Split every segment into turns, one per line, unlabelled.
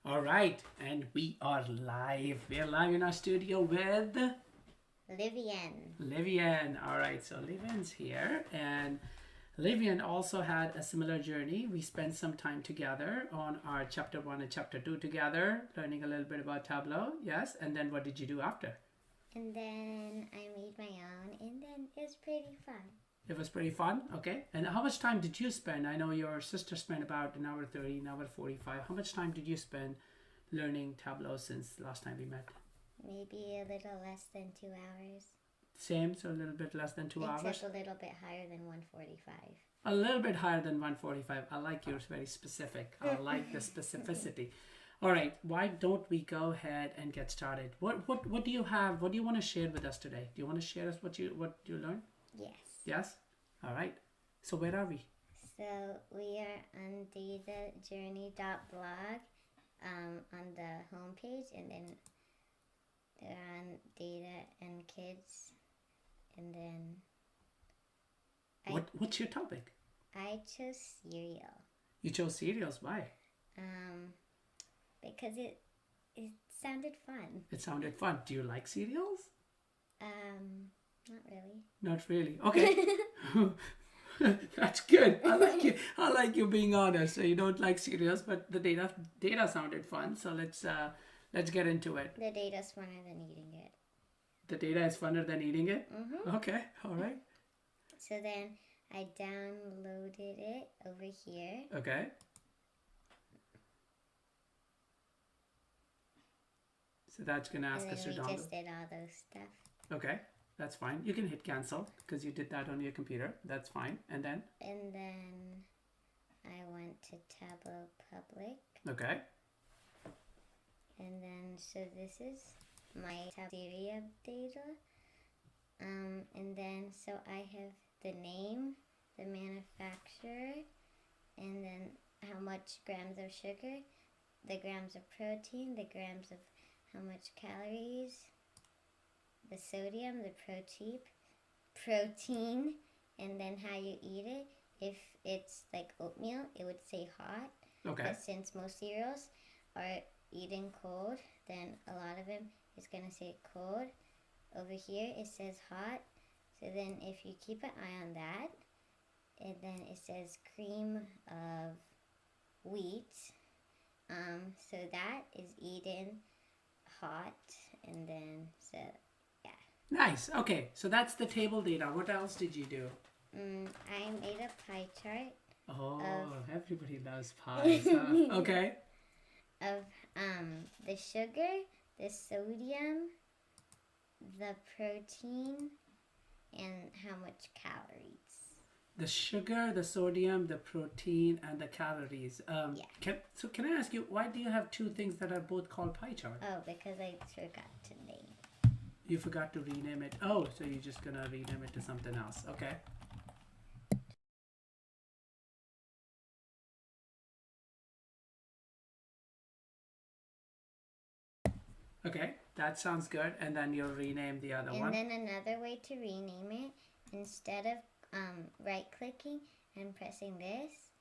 All right, and we are live. We are live in our studio with
Livienne.
Livienne. All right, so Livienne's here, and Livienne also had a similar journey. We spent some time together on our chapter 1 and chapter 2 together, learning a little bit about Tableau. Yes, and then what did you do after?
And then I made my own, and then it was pretty fun.
It was pretty fun. Okay, and how much time did you spend? I know your sister spent about an hour 30, an hour 45. How much time did you spend learning Tableau since last time we met?
Maybe a little less than 2 hours.
Same, so a little bit less than 2 hours.
Except a little bit higher than 145.
A little bit higher than 145. I like yours very specific. I like the specificity. All right, why don't we go ahead and get started? What do you have? What do you want to share with us today? Do you want to share us what you learned?
Yes.
Yes. All right. So where are we?
So we are on datajourney.blog on the homepage, and then they're on data and kids, and then
What's your topic?
I chose cereal.
You chose cereals. Why?
Because it sounded fun.
It sounded fun. Do you like cereals?
Not really.
Not really. Okay. That's good. I like you. I like you being honest. So you don't like cereals, but the data sounded fun. So let's get into it.
The data's funner than eating it.
The data is funner than eating it.
Mm-hmm.
Okay. All right.
So then I downloaded it over here.
Okay. So that's gonna ask us to
And then
download.
we just did all those stuff.
Okay. That's fine. You can hit cancel because you did that on your computer. That's fine. And then?
And then I went to Tableau Public.
Okay.
And then, so this is my Tableau data. And then, so I have the name, the manufacturer, and then how much grams of sugar, the grams of protein, the grams of how much calories, the sodium, the protein, and then how you eat it. If it's like oatmeal, it would say hot.
Okay.
But since most cereals are eaten cold, then a lot of them is going to say cold. Over here it says hot. So then if you keep an eye on that, and then it says cream of wheat. So that is eaten hot, and then so yeah.
Nice. Okay. So that's the table data. What else did you do?
I made a pie chart.
Oh, everybody loves pies. Huh? Okay.
Of the sugar, the sodium, the protein, and how much calories.
The sugar, the sodium, the protein, and the calories.
Yeah.
Can I ask you, why do you have two things that are both called pie chart?
Oh, because I forgot to name.
You forgot to rename it. Oh, so you're just gonna rename it to something else. Okay. Okay, that sounds good. And then you'll rename the other one.
And then another way to rename it, instead of right-clicking and pressing this,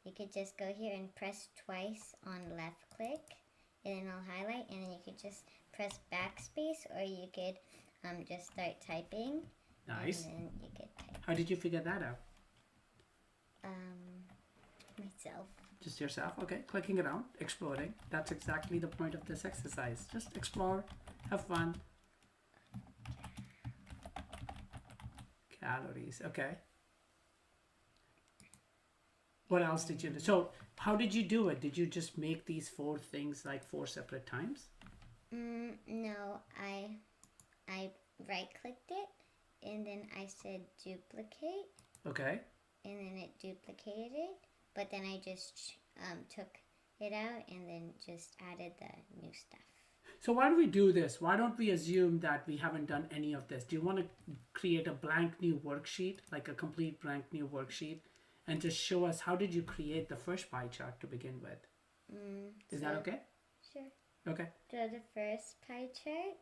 you could just go here and press twice on left click, and then it'll highlight, and then you could just press backspace, or you could just start typing.
Nice.
And then you could type.
How did you figure that out?
Myself.
Just yourself? Okay. Clicking around, exploring. That's exactly the point of this exercise. Just explore, have fun. Calories. Okay. What else did you do? So, how did you do it? Did you just make these 4 things like 4 separate times?
No, I right-clicked it, and then I said duplicate.
Okay.
And then it duplicated it, but then I just took it out and then just added the new stuff.
So why do we do this? Why don't we assume that we haven't done any of this? Do you want to create a blank new worksheet, like a complete blank new worksheet, and just show us how did you create the first pie chart to begin with? Is that okay?
Sure.
Okay.
So the first pie chart,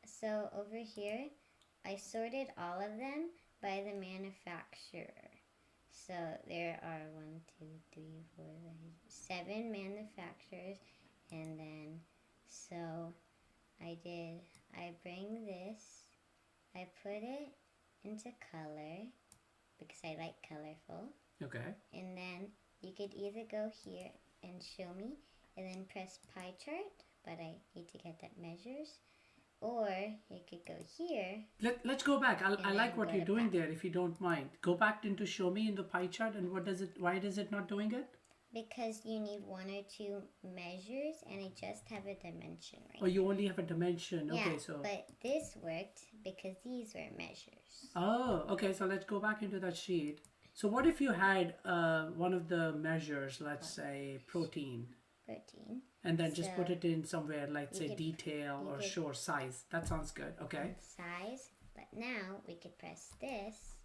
so over here, I sorted all of them by the manufacturer. So there are 1, 2, 3, 4, 5, 7 manufacturers, and then so I bring this, I put it into color because I like colorful.
Okay.
And then you could either go here and show me and then press pie chart, but I need to get that measures. Or you could go here.
Let's go back. I like
then
what
go
you're
to
doing
back.
there, if you don't mind. Go back into show me in the pie chart, and why does it not doing it?
Because you need 1 or 2 measures, and I just have a dimension right
Or you only have a dimension.
now.
Okay,
Yeah,
so.
but this worked because these were measures.
Oh, okay. So let's go back into that sheet. So what if you had one of the measures, let's say protein, and then just put
So
it in somewhere, like say
could-
detail or
could-
show size. That sounds good. Okay.
size, but now we could press this,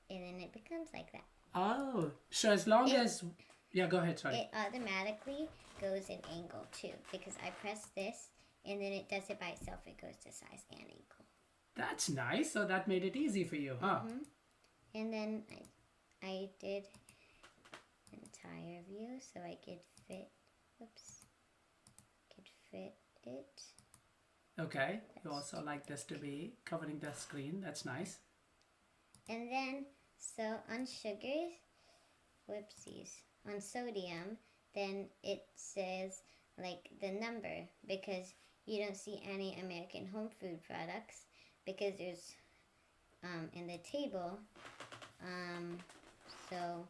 and then it becomes like that.
Oh, so as long
It-
as, yeah, go ahead. Sorry.
It automatically goes in angle too, because I press this, and then it does it by itself. It goes to size and angle.
That's nice. So that made it easy for you, huh?
And then I did entire view, so I could fit. Could fit it.
Okay. You also like this to be covering the screen. That's nice.
And then, so on sugars, on sodium, then it says like the number, because you don't see any American home food products, because there's in the table, so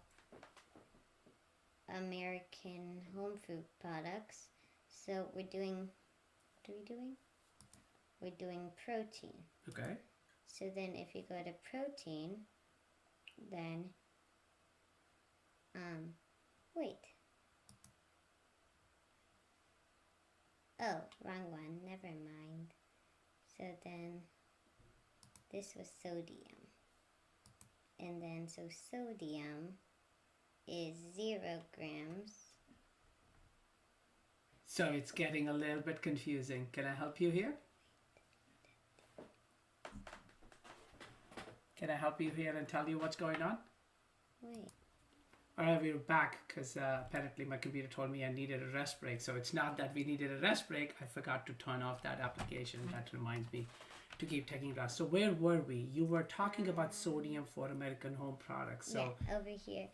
American home food products. So we're doing, what are we doing? We're doing protein.
Okay.
So then if you go to protein, then, wait. Oh, wrong one, never mind. So then, this was sodium. And then, so sodium is 0 grams.
So it's getting a little bit confusing. Can I help you here? Can I help you here and tell you what's going on?
Wait.
Alright, we're back because apparently my computer told me I needed a rest break. So it's not that we needed a rest break. I forgot to turn off that application. That reminds me to keep taking rest. So where were we? You were talking about sodium for American home products. So
yeah, over here.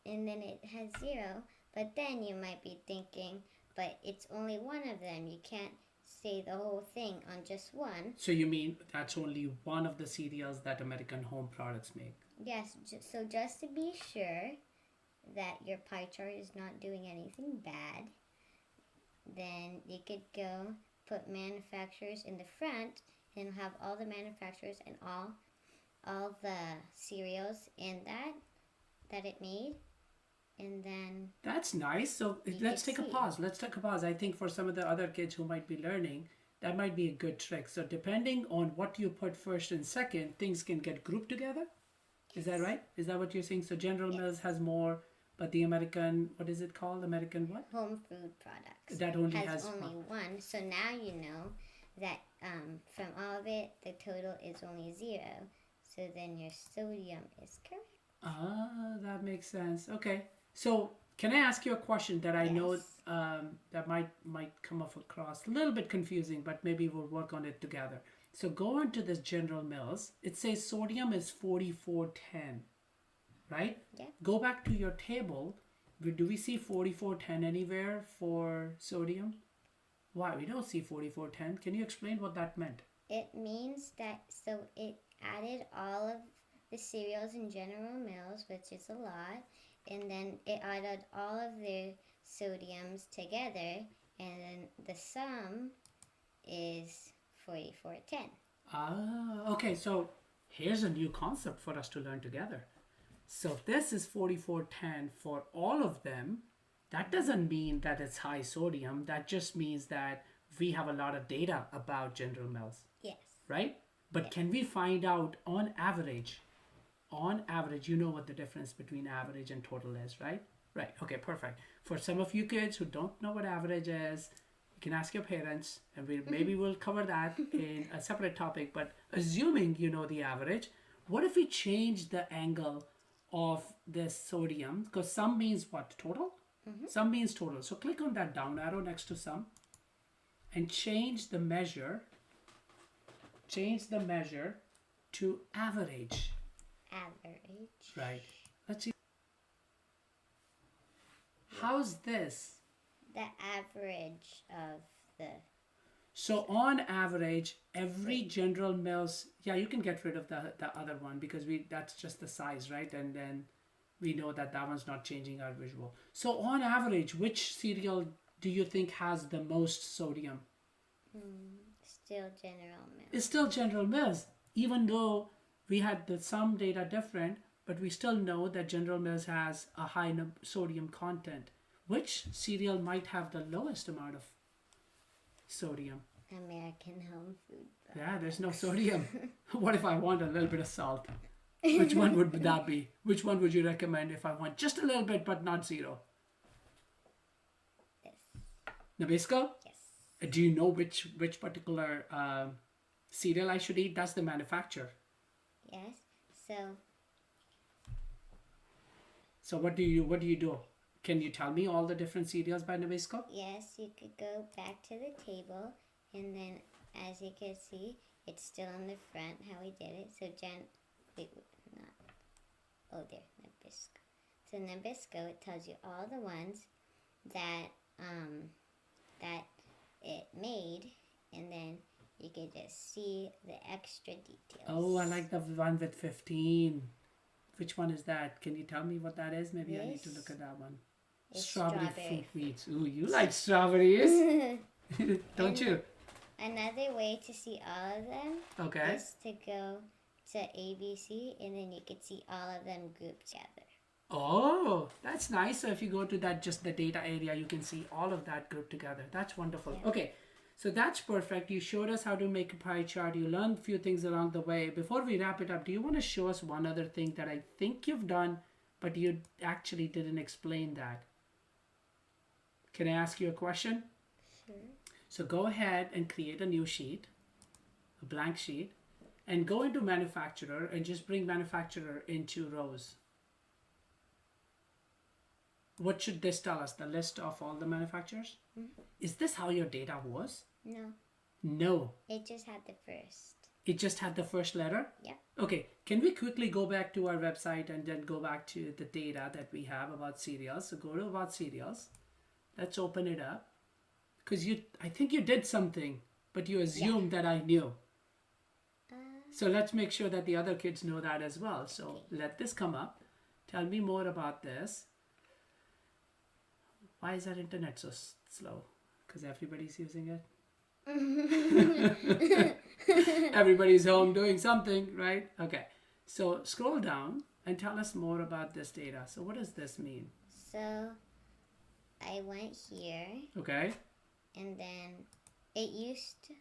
And then it has 0. But then you might be thinking, but it's only one of them. You can't say the whole thing on just one.
So you mean that's only one of the cereals that American home products make?
Yes, so just to be sure that your pie chart is not doing anything bad, then you could go put manufacturers in the front and have all the manufacturers and all the cereals in that it made. And then
that's nice. So let's take a pause. Let's take a pause. I think for some of the other kids who might be learning, that might be a good trick. So depending on what you put first and second, things can get grouped together. Is that right? Is that what you're saying? So General Mills has more, but the American, what is it called? American what?
Home food products.
That only
has only one. So now you know that from all of it, the total is only 0. So then your sodium is correct.
Ah, that makes sense. Okay. So can I ask you a question that I know that might come off across a little bit confusing, but maybe we'll work on it together. So go into this General Mills. It says sodium is 4410, right?
Yeah.
Go back to your table. Do we see 4410 anywhere for sodium? Why? We don't see 4410. Can you explain what that meant?
It means that, so it added all of the cereals in General Mills, which is a lot, and then it added all of the sodiums together, and then the sum is 4410.
Ah, okay. So here's a new concept for us to learn together. So if this is 4410 for all of them, that doesn't mean that it's high sodium. That just means that we have a lot of data about General Mills.
Yes.
Right? But can we find out on average, you know what the difference between average and total is, right? Right. Okay, perfect. For some of you kids who don't know what average is, you can ask your parents, and maybe we'll cover that in a separate topic. But assuming you know the average, what if we change the angle of this sodium? Because sum means what? Total? Sum means total. So click on that down arrow next to sum and change the measure to average.
Average.
Right. Let's see. How's this?
The average of the...
So on average, every General Mills, yeah, you can get rid of the other one because that's just the size, right? And then we know that one's not changing our visual. So on average, which cereal do you think has the most sodium?
Still General Mills.
It's still General Mills, even though we had some data different, but we still know that General Mills has a high sodium content. Which cereal might have the lowest amount of sodium?
American Home Food.
Yeah, there's no sodium. What if I want a little bit of salt? Which one would that be? Which one would you recommend if I want just a little bit but not zero?
This.
Nabisco?
Yes.
Do you know which particular cereal I should eat? That's the manufacturer.
Yes.
So what do you do? Can you tell me all the different cereals by Nabisco?
Yes, you could go back to the table, and then as you can see, it's still on the front how we did it. So Nabisco. So Nabisco, it tells you all the ones that it made, and then you can just see the extra details.
Oh, I like the one with 15. Which one is that? Can you tell me what that is? Maybe I need to look at that one. Strawberry fruit wheats. Ooh, you like strawberries. Don't you?
Another way to see all of them is to go to ABC, and then you can see all of them grouped together.
Oh, that's nice. So if you go to just the data area, you can see all of that grouped together. That's wonderful. Yeah. Okay, so that's perfect. You showed us how to make a pie chart. You learned a few things along the way. Before we wrap it up, do you want to show us one other thing that I think you've done, but you actually didn't explain that? Can I ask you a question?
Sure.
So go ahead and create a new sheet, a blank sheet, and go into manufacturer and just bring manufacturer into rows. What should this tell us? The list of all the manufacturers? Mm-hmm. Is this how your data was?
No.
No.
It just had the first.
It just had the first letter?
Yeah.
Okay. Can we quickly go back to our website and then go back to the data that we have about cereals? So go to about cereals. Let's open it up. Because I think you did something, but you assumed that I knew. So let's make sure that the other kids know that as well. So let this come up. Tell me more about this. Why is that internet so slow? Because everybody's using it? Everybody's home doing something, right? Okay. So scroll down and tell us more about this data. So what does this mean?
So I went here.
Okay.
And then it used to...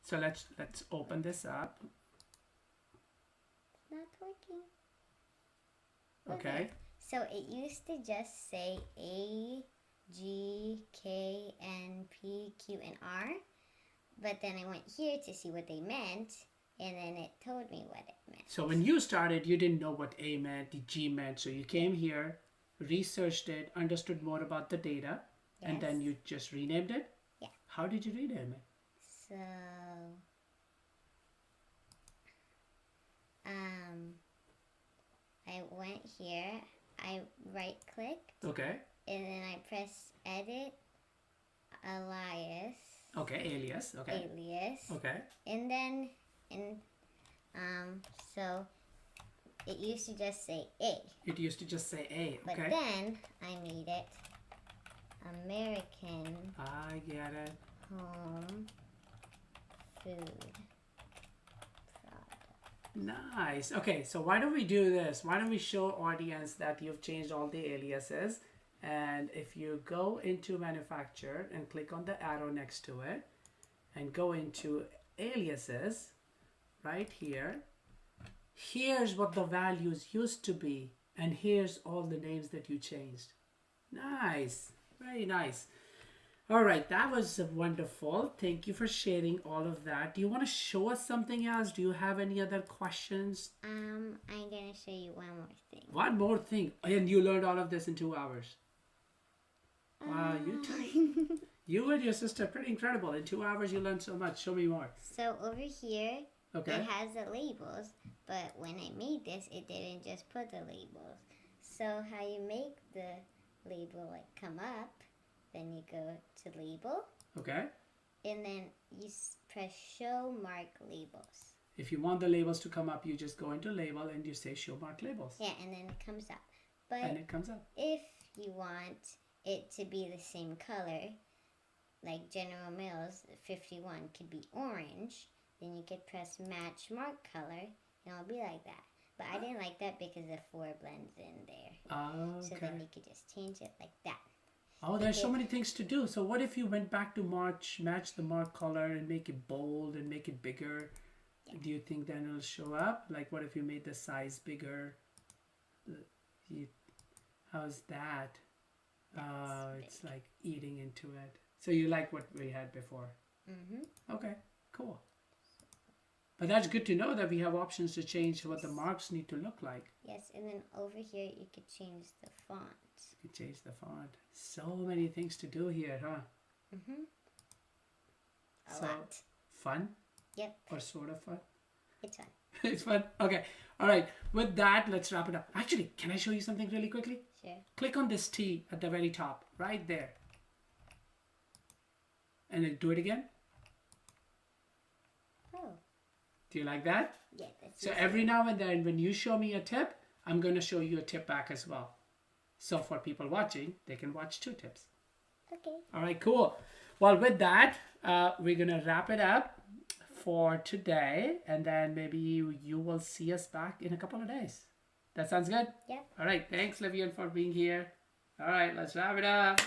So let's open this up.
It's not working.
Okay.
So it used to just say A, G, K, N, P, Q, and R. But then I went here to see what they meant, and then it told me what it meant.
So when you started, you didn't know what A meant, the G meant. So you came here, researched it, understood more about the data, and then you just renamed it?
Yeah.
How did you rename it?
So, I went here, I right-clicked.
Okay.
And then I press Edit, Alias.
Okay, alias. Okay.
Alias.
Okay.
And then, so it used to just say A.
It used to just say A.
But
okay.
then I made it American.
I get it.
Home Food.
Nice. Okay, so why don't we do this? Why don't we show audience that you've changed all the aliases? And if you go into manufacturer and click on the arrow next to it and go into aliases right here, here's what the values used to be, and here's all the names that you changed. Nice. Very nice. All right, that was wonderful. Thank you for sharing all of that. Do you want to show us something else? Do you have any other questions?
I'm gonna show you one more thing.
One more thing. And you learned all of this in 2 hours. Wow, you two. You and your sister, pretty incredible. In 2 hours, you learned so much. Show me more.
So over here,
Okay.
it has the labels, but when I made this, it didn't just put the labels. So how you make the label like come up, then you go to label,
Okay.
and then you press show mark labels.
If you want the labels to come up, you just go into label and you say show mark labels.
Yeah, and then it comes up. But
And it comes up.
if you want it to be the same color, like General Mills 51 could be orange, then you could press match mark color and it'll be like that. But I didn't like that because the 4 blends in there. So then
Okay.
you could just change it like that.
Oh, there's so many things to do. So what if you went back to match the mark color and make it bold and make it bigger? Do you think then it'll show up? Like what if you made the size bigger? How's that? Oh, it's like eating into it. So you like what we had before?
Mm-hmm.
Okay, cool. But that's good to know that we have options to change what the marks need to look like.
Yes, and then over here you could change the font.
You can change the font. So many things to do here, huh?
Mm-hmm. A
So,
lot.
Fun?
Yep,
Or sort of fun?
it's fun.
It's fun. Okay. All right. With that, let's wrap it up. Actually, can I show you something really quickly?
Sure.
Click on this T at the very top, right there. And then do it again.
Oh,
Do you like that?
yeah, that's
So
easy.
every now and then when you show me a tip, I'm going to show you a tip back as well. So for people watching, they can watch 2 tips.
Okay.
All right, cool. Well, with that, we're going to wrap it up for today. And then maybe you will see us back in a couple of days. That sounds good?
Yep.
All right. Thanks, Livienne, for being here. All right, let's wrap it up.